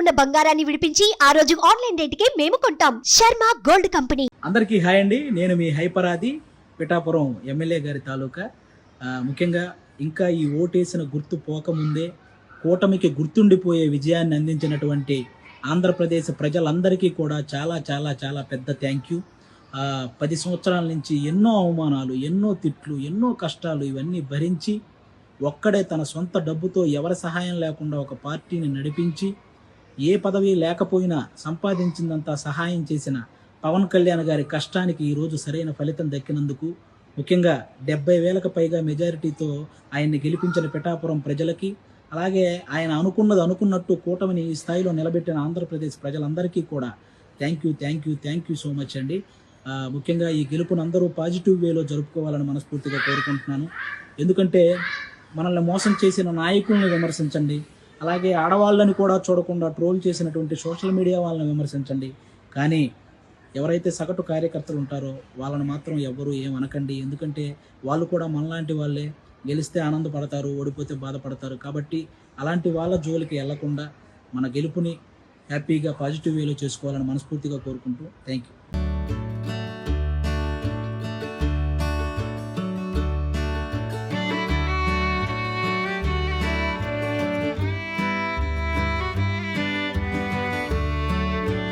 ఉన్న బంగారాన్ని విడిపించి ఆ రోజు ఆన్లైన్ రేటుకే మేము కొంటాం. Sharma gold company. అందరికీ హాయ్ అండి. నేను మీ హైపరాది పిఠాపురం ఎమ్మెల్యే గారి తాలూకా. ముఖ్యంగా ఇంకా ఈ ఓటేసిన గుర్తు పోకముందే కూటమికి గుర్తుండిపోయే విజయాన్ని అందించినటువంటి ఆంధ్రప్రదేశ్ ప్రజలందరికీ కూడా చాలా చాలా చాలా పెద్ద థ్యాంక్ యూ. 10 సంవత్సరాల నుంచి ఎన్నో అవమానాలు, ఎన్నో తిట్లు, ఎన్నో కష్టాలు ఇవన్నీ భరించి ఒక్కడే తన సొంత డబ్బుతో ఎవరి సహాయం లేకుండా ఒక పార్టీని నడిపించి ఏ పదవి లేకపోయినా సంపాదించిందంతా సహాయం చేసిన పవన్ కళ్యాణ్ గారి కష్టానికి ఈరోజు సరైన ఫలితం దక్కినందుకు, ముఖ్యంగా 70,000కు పైగా మెజారిటీతో ఆయన్ని గెలిపించిన పిఠాపురం ప్రజలకి, అలాగే ఆయన అనుకున్నట్టు కూటమిని ఈ స్థాయిలో నిలబెట్టిన ఆంధ్రప్రదేశ్ ప్రజలందరికీ కూడా థ్యాంక్ యూ సో మచ్ అండి. ముఖ్యంగా ఈ గెలుపును అందరూ పాజిటివ్ వేలో జరుపుకోవాలని మనస్ఫూర్తిగా కోరుకుంటున్నాను. ఎందుకంటే మనల్ని మోసం చేసిన నాయకులను విమర్శించండి, అలాగే ఆడవాళ్ళని కూడా చూడకుండా ట్రోల్ చేసినటువంటి సోషల్ మీడియా వాళ్ళని విమర్శించండి, కానీ ఎవరైతే సగటు కార్యకర్తలు ఉంటారో వాళ్ళని మాత్రం ఎవ్వరూ ఏమనకండి. ఎందుకంటే వాళ్ళు కూడా మనలాంటి వాళ్ళే. గెలిస్తే ఆనందపడతారు, ఓడిపోతే బాధపడతారు. కాబట్టి అలాంటి వాళ్ళ జోలికి వెళ్లకుండా మన గెలుపుని హ్యాపీగా పాజిటివ్ వేలో చేసుకోవాలని మనస్ఫూర్తిగా కోరుకుంటూ థ్యాంక్ యూ.